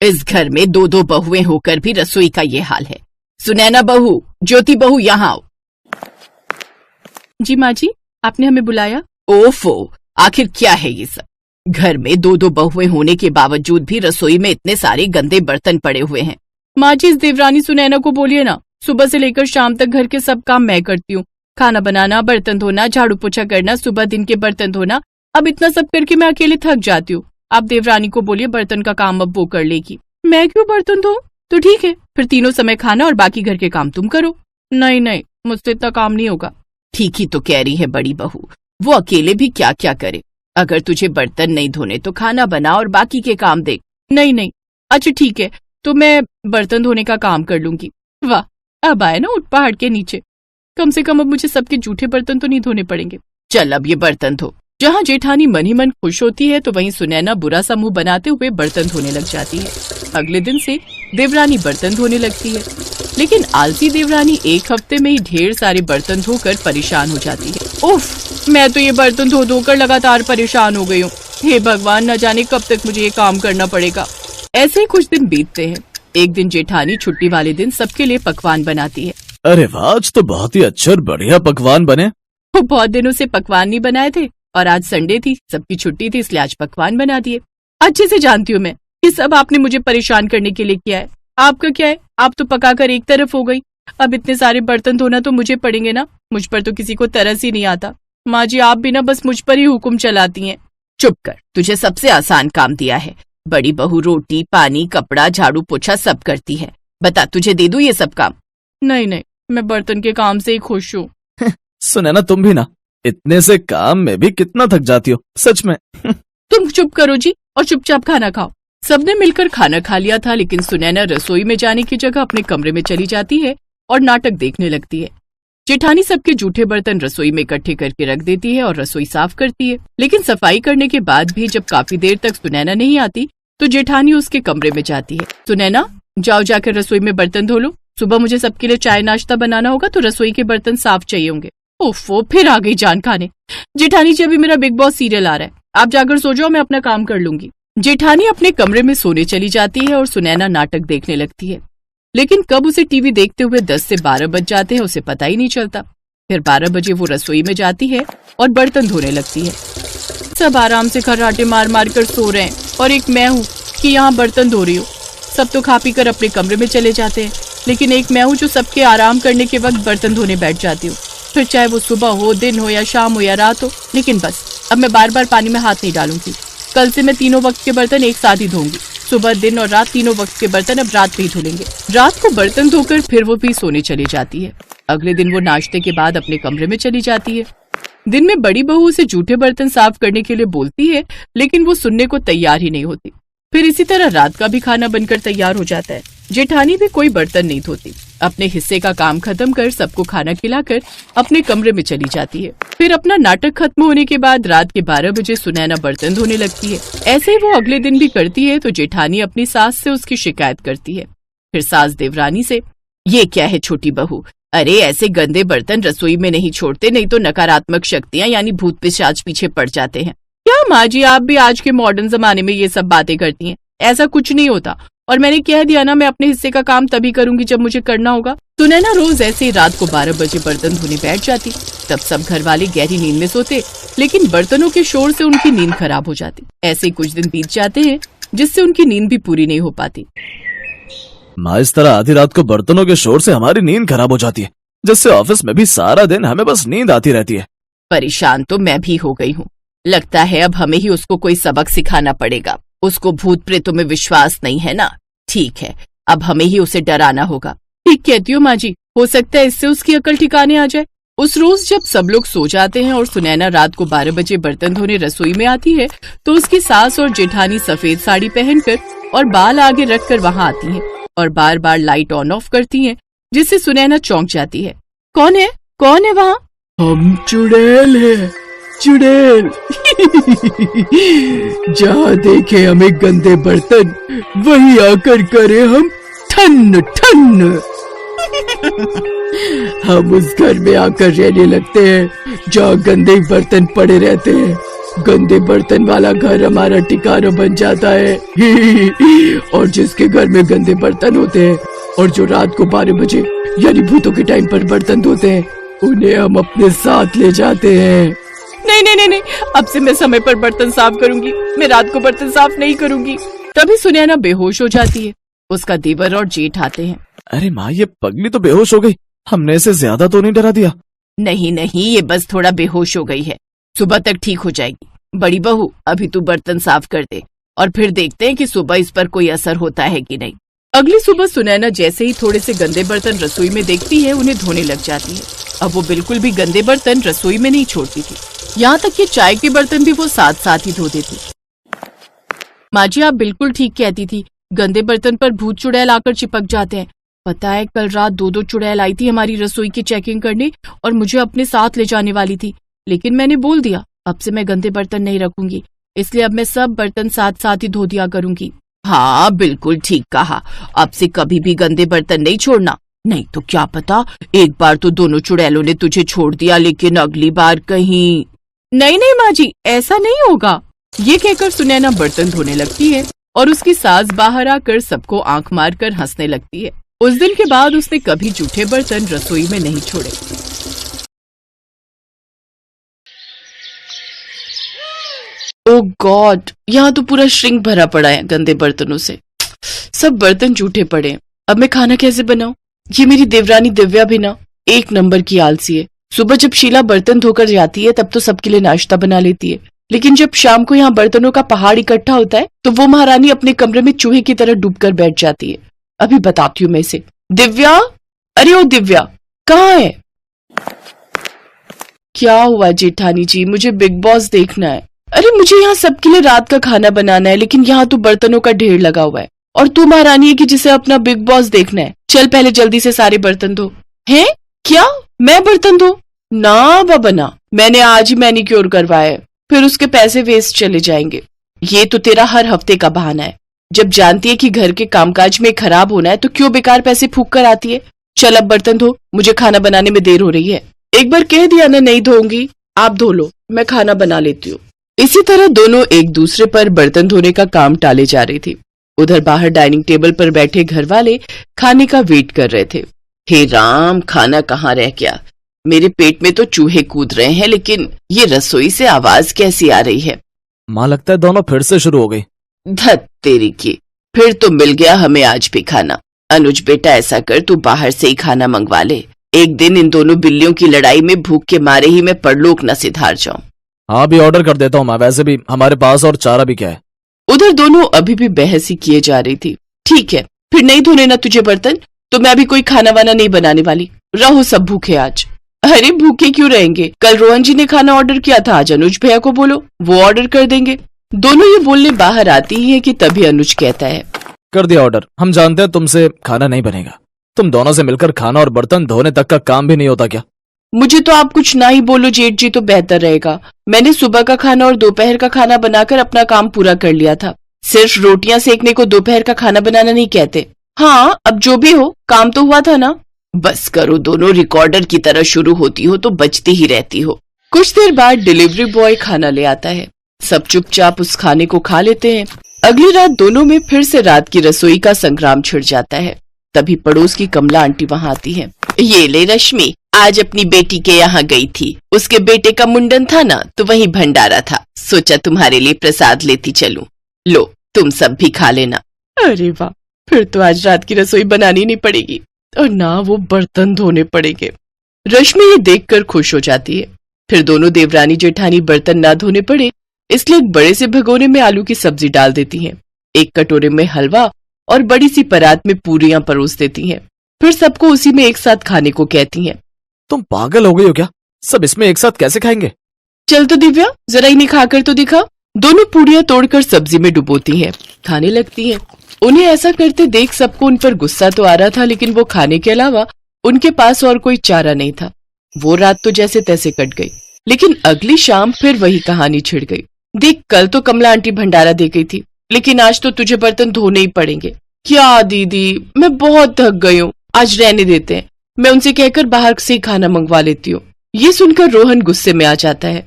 इस घर में दो दो बहुएं होकर भी रसोई का ये हाल है। सुनैना बहू, ज्योति बहू, यहाँ आओ। जी माँ जी, आपने हमें बुलाया? ओफो, आखिर क्या है ये सब? घर में दो दो बहुएं होने के बावजूद भी रसोई में इतने सारे गंदे बर्तन पड़े हुए हैं। माँ जी, इस देवरानी सुनैना को बोलिए ना, सुबह से लेकर शाम तक घर के सब काम मैं करती हूँ। खाना बनाना, बर्तन धोना, झाड़ू पोछा करना, सुबह दिन के बर्तन धोना, अब इतना सब करके मैं अकेले थक जाती हूँ। आप देवरानी को बोलिए बर्तन का काम अब वो कर लेगी। मैं क्यों बर्तन धोऊं? तो ठीक है, फिर तीनों समय खाना और बाकी घर के काम तुम करो। नहीं नहीं, मुझसे इतना काम नहीं होगा। ठीक ही तो कह रही है बड़ी बहू, वो अकेले भी क्या क्या करे। अगर तुझे बर्तन नहीं धोने तो खाना बना और बाकी के काम देख। नहीं नहीं, अच्छा ठीक है, तो मैं बर्तन धोने का काम कर लूंगी। वाह, अब आए ना ऊंट पहाड़ के नीचे। कम से कम अब मुझे सबके जूठे बर्तन तो नहीं धोने पड़ेंगे। चल अब ये बर्तन धो। जहाँ जेठानी मन ही मन खुश होती है तो वहीं सुनैना बुरा सा मुंह बनाते हुए बर्तन धोने लग जाती है। अगले दिन से देवरानी बर्तन धोने लगती है, लेकिन आलसी देवरानी एक हफ्ते में ही ढेर सारे बर्तन धोकर परेशान हो जाती है। उफ, मैं तो ये बर्तन धो धोकर लगातार परेशान हो गई हूँ। हे भगवान, न जाने कब तक मुझे ये काम करना पड़ेगा। ऐसे ही कुछ दिन बीतते हैं। एक दिन जेठानी छुट्टी वाले दिन सबके लिए पकवान बनाती है। अरे वाह, आज तो बहुत ही अच्छे और बढ़िया पकवान बने। वो बहुत दिनों से पकवान नहीं बनाए थे और आज संडे थी, सबकी छुट्टी थी, इसलिए आज पकवान बना दिए। अच्छे से जानती हूँ मैं, ये सब आपने मुझे परेशान करने के लिए किया है। आपका क्या है, आप तो पकाकर एक तरफ हो गई, अब इतने सारे बर्तन धोना तो मुझे पड़ेंगे ना। मुझ पर तो किसी को तरस ही नहीं आता। माँ जी, आप भी ना बस मुझ पर ही हुक्म चलाती हैं। चुप कर, तुझे सबसे आसान काम दिया है। बड़ी बहू रोटी, पानी, कपड़ा, झाड़ू पोछा सब करती है। बता, तुझे दे दूं ये सब काम? नहीं नहीं, मैं बर्तन के काम से ही खुश हूँ। सुनैना, तुम भी ना इतने से काम में भी कितना थक जाती हो, सच में। तुम चुप करो जी और चुपचाप खाना खाओ। सबने मिलकर खाना खा लिया था, लेकिन सुनैना रसोई में जाने की जगह अपने कमरे में चली जाती है और नाटक देखने लगती है। जेठानी सबके जूठे बर्तन रसोई में इकट्ठे करके रख देती है और रसोई साफ करती है, लेकिन सफाई करने के बाद भी जब काफी देर तक सुनैना नहीं आती तो जेठानी उसके कमरे में जाती है। सुनैना, जाओ जाकर रसोई में बर्तन धो लो। सुबह मुझे सबके लिए चाय नाश्ता बनाना होगा तो रसोई के बर्तन साफ चाहिए होंगे। ओफो, फिर आ गई जान खाने। जेठानी जी, अभी मेरा बिग बॉस सीरियल आ रहा है, आप जाकर सो जाओ, मैं अपना काम कर लूंगी। जेठानी अपने कमरे में सोने चली जाती है और सुनैना नाटक देखने लगती है, लेकिन कब उसे टीवी देखते हुए 10 से 12 बज जाते हैं उसे पता ही नहीं चलता। फिर 12 बजे वो रसोई में जाती है और बर्तन धोने लगती है। सब आराम से खर्राटे मार मार कर सो रहे हैं और एक मैं हूँ कि यहाँ बर्तन धो रही हूँ। सब तो खा पी कर अपने कमरे में चले जाते हैं, लेकिन एक मैं हूँ जो सबके आराम करने के वक्त बर्तन धोने बैठ जाती हूँ। फिर चाहे वो सुबह हो, दिन हो या शाम हो या रात हो, लेकिन बस अब मैं बार बार पानी में हाथ नहीं डालूंगी। कल से मैं तीनों वक्त के बर्तन एक साथ ही धोऊंगी। सुबह, दिन और रात तीनों वक्त के बर्तन अब रात में ही धुलेंगे। रात को बर्तन धोकर फिर वो भी सोने चली जाती है। अगले दिन वो नाश्ते के बाद अपने कमरे में चली जाती है। दिन में बड़ी बहू उसे जूठे बर्तन साफ करने के लिए बोलती है, लेकिन वो सुनने को तैयार ही नहीं होती। फिर इसी तरह रात का भी खाना बनकर तैयार हो जाता है। जेठानी भी कोई बर्तन नहीं धोती, अपने हिस्से का काम खत्म कर सबको खाना खिलाकर अपने कमरे में चली जाती है। फिर अपना नाटक खत्म होने के बाद रात के 12 बजे सुनैना बर्तन धोने लगती है। ऐसे ही वो अगले दिन भी करती है तो जेठानी अपनी सास से उसकी शिकायत करती है। फिर सास देवरानी से, ये क्या है छोटी बहू, अरे ऐसे गंदे बर्तन रसोई में नहीं छोड़ते, नहीं तो नकारात्मक शक्तियाँ यानी भूत पिशाच पीछे पड़ जाते हैं। क्या माँ जी, आप भी आज के मॉडर्न जमाने में ये सब बातें करती हैं? ऐसा कुछ नहीं होता, और मैंने कह दिया ना, मैं अपने हिस्से का काम तभी करूंगी जब मुझे करना होगा। सुनैना रोज ऐसे ही रात को 12 बजे बर्तन धोने बैठ जाती। तब सब घर वाले गहरी नींद में सोते, लेकिन बर्तनों के शोर से उनकी नींद खराब हो जाती। ऐसे कुछ दिन बीत जाते हैं जिससे उनकी नींद भी पूरी नहीं हो पाती। माँ, इस तरह आधी रात को बर्तनों के शोर से हमारी नींद खराब हो जाती है, जिससे ऑफिस में भी सारा दिन हमें बस नींद आती रहती है। परेशान तो मैं भी हो गई हूँ। लगता है अब हमें ही उसको कोई सबक सिखाना पड़ेगा। उसको भूत प्रेतों में विश्वास नहीं है ना। ठीक है, अब हमें ही उसे डराना होगा। ठीक कहती हो माँ जी, हो सकता है इससे उसकी अकल ठिकाने आ जाए। उस रोज जब सब लोग सो जाते हैं और सुनैना रात को 12 बजे बर्तन धोने रसोई में आती है तो उसकी सास और जेठानी सफेद साड़ी पहनकर और बाल आगे रखकर वहाँ आती हैं और बार बार लाइट ऑन ऑफ करती हैं, जिससे सुनैना चौंक जाती है। कौन है, कौन है वहाँ? हम चुड़ैल है, चुड़ैल। जहाँ देखे हमें गंदे बर्तन, वही आकर करे हम ठन ठन। हम उस घर में आकर रहने लगते हैं जहाँ गंदे बर्तन पड़े रहते हैं। गंदे बर्तन वाला घर हमारा ठिकाना बन जाता है। और जिसके घर में गंदे बर्तन होते हैं और जो रात को 12 बजे यानी भूतों के टाइम पर बर्तन धोते हैं, उन्हें हम अपने साथ ले जाते हैं। नहीं नहीं नहीं नहीं, अब से मैं समय पर बर्तन साफ करूंगी, मैं रात को बर्तन साफ नहीं करूंगी। तभी सुनैना बेहोश हो जाती है। उसका देवर और जेठ आते हैं। अरे माँ, ये पगली तो बेहोश हो गई। हमने इसे ज्यादा तो नहीं डरा दिया? नहीं नहीं, ये बस थोड़ा बेहोश हो गई है, सुबह तक ठीक हो जाएगी। बड़ी बहू, अभी तू बर्तन साफ कर दे और फिर देखते हैं कि सुबह इस पर कोई असर होता है कि नहीं। अगली सुबह सुनैना जैसे ही थोड़े से गंदे बर्तन रसोई में देखती है, उन्हें धोने लग जाती है। अब वो बिल्कुल भी गंदे बर्तन रसोई में नहीं छोड़ती थी, यहाँ तक कि चाय के बर्तन भी वो साथ साथ ही धो देती। माँ जी, आप बिल्कुल ठीक कहती थी, गंदे बर्तन पर भूत चुड़ैल आकर चिपक जाते हैं। पता है, कल रात 2 चुड़ैल आई थी हमारी रसोई की चेकिंग करने और मुझे अपने साथ ले जाने वाली थी, लेकिन मैंने बोल दिया अब से मैं गंदे बर्तन नहीं रखूंगी, इसलिए अब मैं सब बर्तन साथ साथ ही धो दिया करूंगी। हाँ, बिल्कुल ठीक कहा, अब से कभी भी गंदे बर्तन नहीं छोड़ना, नहीं तो क्या पता एक बार तो दोनों चुड़ैलों ने तुझे छोड़ दिया, लेकिन अगली बार कहीं। नहीं नहीं माँ जी, ऐसा नहीं होगा। ये कहकर सुनैना बर्तन धोने लगती है और उसकी सास बाहर आकर सबको आंख मारकर हंसने लगती है। उस दिन के बाद उसने कभी जूठे बर्तन रसोई में नहीं छोड़े। ओह गॉड, यहाँ तो पूरा श्रिंक भरा पड़ा है गंदे बर्तनों से। सब बर्तन जूठे पड़े हैं, अब मैं खाना कैसे बनाऊं? ये मेरी देवरानी दिव्या भी ना एक नंबर की आलसी है। सुबह जब शीला बर्तन धोकर जाती है तब तो सबके लिए नाश्ता बना लेती है, लेकिन जब शाम को यहाँ बर्तनों का पहाड़ इकट्ठा होता है तो वो महारानी अपने कमरे में चूहे की तरह डूबकर बैठ जाती है। अभी बताती हूँ मैं इसे। दिव्या, अरे ओ दिव्या, कहाँ है? क्या हुआ जेठानी जी, मुझे बिग बॉस देखना है। अरे मुझे यहाँ सबके लिए रात का खाना बनाना है, लेकिन यहाँ तो बर्तनों का ढेर लगा हुआ है और तू महारानी है कि जिसे अपना बिग बॉस देखना है। चल पहले जल्दी से सारे बर्तन धो। हैं? क्या मैं बर्तन धो? ना बाबा ना, मैंने आज ही मैनिक्योर करवाया है, फिर उसके पैसे वेस्ट चले जाएंगे। ये तो तेरा हर हफ्ते का बहाना है, जब जानती है कि घर के कामकाज में खराब होना है तो क्यों बेकार पैसे फूंक कर आती है। चल अब बर्तन धो, मुझे खाना बनाने में देर हो रही है। एक बार कह दिया ना नहीं धोऊंगी, आप धो लो, मैं खाना बना लेती हूँ। इसी तरह दोनों एक दूसरे पर बर्तन धोने का काम टाले जा रही थी। उधर बाहर डाइनिंग टेबल पर बैठे घर वाले खाने का वेट कर रहे थे। हे राम, खाना कहाँ रह गया? मेरे पेट में तो चूहे कूद रहे हैं, लेकिन ये रसोई से आवाज कैसी आ रही है? माँ, लगता है दोनों फिर से शुरू हो गई। धत तेरी की, फिर तो मिल गया हमें आज भी खाना। अनुज बेटा, ऐसा कर, तू बाहर से ही खाना मंगवा ले। एक दिन इन दोनों बिल्लियों की लड़ाई में भूख के मारे ही मैं परलोक न सिधार जाऊं। हाँ, भी ऑर्डर कर देता हूँ मैं, वैसे भी हमारे पास और चारा भी क्या है। उधर दोनों अभी भी बहस ही किए जा रही थी। ठीक है, फिर नहीं धोने ना तुझे बर्तन, तो मैं भी कोई खाना वाना नहीं बनाने वाली। रहो सब भूखे आज। अरे भूखे क्यों रहेंगे? कल रोहन जी ने खाना ऑर्डर किया था, आज अनुज भैया को बोलो, वो ऑर्डर कर देंगे। दोनों ये बोलने बाहर आती ही है कि तभी अनुज कहता है, कर दिया ऑर्डर, हम जानते हैं तुमसे खाना नहीं बनेगा। तुम दोनों से मिलकर खाना और बर्तन धोने तक का काम भी नहीं होता क्या? मुझे तो आप कुछ ना ही बोलो जेठ जी तो बेहतर रहेगा। मैंने सुबह का खाना और दोपहर का खाना बनाकर अपना काम पूरा कर लिया था। सिर्फ रोटियां सेकने को दोपहर का खाना बनाना नहीं कहते। हाँ, अब जो भी हो, काम तो हुआ था ना। बस करो, दोनों रिकॉर्डर की तरह शुरू होती हो तो बचती ही रहती हो। कुछ देर बाद डिलीवरी बॉय खाना ले आता है। सब चुपचाप उस खाने को खा लेते हैं। अगली रात दोनों में फिर से रात की रसोई का संग्राम छिड़ जाता है। तभी पड़ोस की कमला आंटी वहाँ आती है। ये ले रश्मि, आज अपनी बेटी के यहाँ गई थी, उसके बेटे का मुंडन था ना, तो वहीं भंडारा था, सोचा तुम्हारे लिए प्रसाद लेती चलूं। लो, तुम सब भी खा लेना। अरे वाह, फिर तो आज रात की रसोई बनानी नहीं पड़ेगी और ना वो बर्तन धोने पड़ेंगे। रश्मि ये देखकर खुश हो जाती है। फिर दोनों देवरानी जेठानी बर्तन ना धोने पड़े इसलिए एक बड़े से भगोने में आलू की सब्जी डाल देती हैं। एक कटोरे में हलवा और बड़ी सी परात में पूरियां परोस देती हैं। फिर सबको उसी में एक साथ खाने को कहती हैं। तुम पागल हो गई हो क्या? सब इसमें एक साथ कैसे खाएंगे? चल तो दिव्या, जरा इन्हें खाकर तो दिखा। दोनों पूरियां तोड़कर सब्जी में डुबोती हैं, खाने लगती हैं। उन्हें ऐसा करते देख सबको उन पर गुस्सा तो आ रहा था, लेकिन वो खाने के अलावा उनके पास और कोई चारा नहीं था। वो रात तो जैसे तैसे कट गई, लेकिन अगली शाम फिर वही कहानी छिड़ गई। देख, कल तो कमला आंटी भंडारा दे गई थी, लेकिन आज तो तुझे बर्तन धोने ही पड़ेंगे। क्या दीदी, मैं बहुत थक गई हूँ, आज रहने देते हैं, मैं उनसे कहकर बाहर से ही खाना मंगवा लेती हूँ। ये सुनकर रोहन गुस्से में आ जाता है।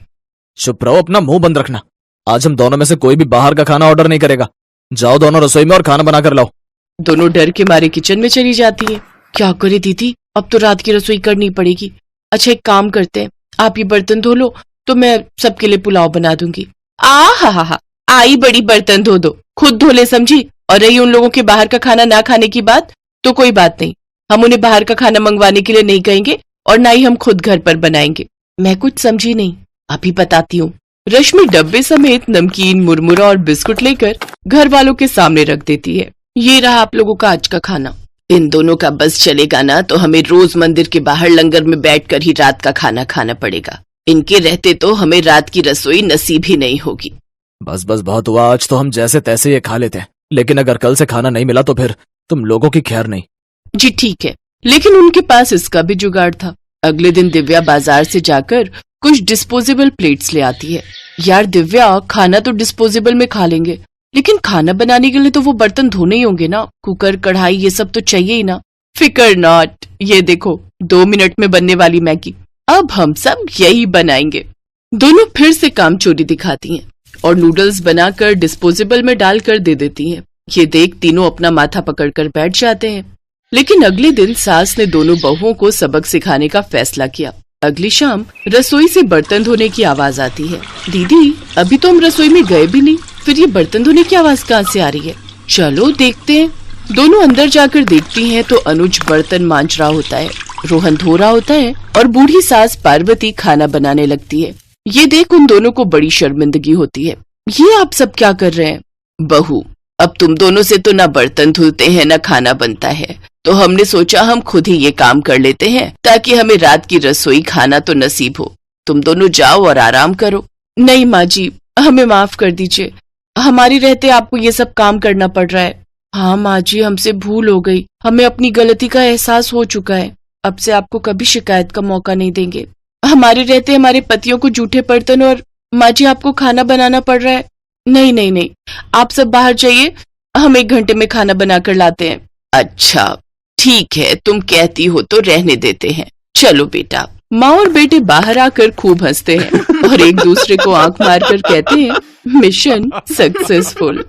चुप रहो, अपना मुंह बंद रखना। आज हम दोनों में से कोई भी बाहर का खाना ऑर्डर नहीं करेगा। जाओ दोनों रसोई में और खाना बना कर लाओ। दोनों डर के मारे किचन में चली जाती है। क्या करे दीदी, अब तो रात की रसोई करनी पड़ेगी। अच्छा एक काम करते हैं, आप ये बर्तन धो लो तो मैं सबके लिए पुलाव बना दूंगी। हा आई बड़ी बर्तन धो दो, खुद धो ले समझी। और रही उन लोगों के बाहर का खाना ना खाने की बात, तो कोई बात नहीं, हम उन्हें बाहर का खाना मंगवाने के लिए नहीं कहेंगे और ना ही हम खुद घर पर बनाएंगे। मैं कुछ समझी नहीं, अभी बताती हूँ। रश्मि डब्बे समेत नमकीन, मुरमुरा और बिस्कुट लेकर घर वालों के सामने रख देती है। ये रहा आप लोगों का आज का खाना। इन दोनों का बस चलेगा ना तो हमें रोज मंदिर के बाहर लंगर में बैठकर ही रात का खाना खाना पड़ेगा। इनके रहते तो हमें रात की रसोई नसीब ही नहीं होगी। बस बस बहुत हुआ, आज तो हम जैसे तैसे ये खा लेते हैं, लेकिन अगर कल से खाना नहीं मिला तो फिर तुम लोगों की खैर नहीं। जी ठीक है, लेकिन उनके पास इसका भी जुगाड़ था। अगले दिन दिव्या बाजार से जाकर कुछ डिस्पोजेबल प्लेट्स ले आती है। यार दिव्या, खाना तो डिस्पोजेबल में खा लेंगे, लेकिन खाना बनाने के लिए तो वो बर्तन धोने ही होंगे ना। कुकर, कढ़ाई, ये सब तो चाहिए ही ना। फिकर नॉट, ये देखो 2 मिनट में बनने वाली मैगी, अब हम सब यही बनाएंगे। दोनों फिर से काम चोरी दिखाती हैं और नूडल्स बनाकर डिस्पोजेबल में डालकर दे देती हैं। ये देख तीनों अपना माथा पकड़कर बैठ जाते हैं। लेकिन अगले दिन सास ने दोनों बहुओं को सबक सिखाने का फैसला किया। अगली शाम रसोई से बर्तन धोने की आवाज आती है। दीदी, अभी तो हम रसोई में गए भी नहीं, फिर ये बर्तन धोने की आवाज कहाँ से आ रही है? चलो देखते हैं। दोनों अंदर जाकर देखती हैं तो अनुज बर्तन मांज रहा होता है, रोहन धो रहा होता है और बूढ़ी सास पार्वती खाना बनाने लगती है। ये देख उन दोनों को बड़ी शर्मिंदगी होती है। ये आप सब क्या कर रहे हैं? बहू, अब तुम दोनों से तो ना बर्तन धुलते हैं ना खाना बनता है, तो हमने सोचा हम खुद ही ये काम कर लेते हैं ताकि हमें रात की रसोई खाना तो नसीब हो। तुम दोनों जाओ और आराम करो। नहीं माँ जी, हमें माफ कर दीजिए, हमारी रहते आपको ये सब काम करना पड़ रहा है। हाँ माँ जी, हमसे भूल हो गई, हमें अपनी गलती का एहसास हो चुका है। अब से आपको कभी शिकायत का मौका नहीं देंगे। हमारे रहते हमारे पतियों को जूठे बर्तन और माँ जी आपको खाना बनाना पड़ रहा है। नहीं नहीं नहीं, आप सब बाहर जाइए, हम 1 घंटे में खाना बनाकर लाते हैं। अच्छा ठीक है, तुम कहती हो तो रहने देते हैं। चलो बेटा। माँ और बेटे बाहर आकर खूब हंसते हैं और एक दूसरे को आंख मारकर कहते हैं, मिशन सक्सेसफुल।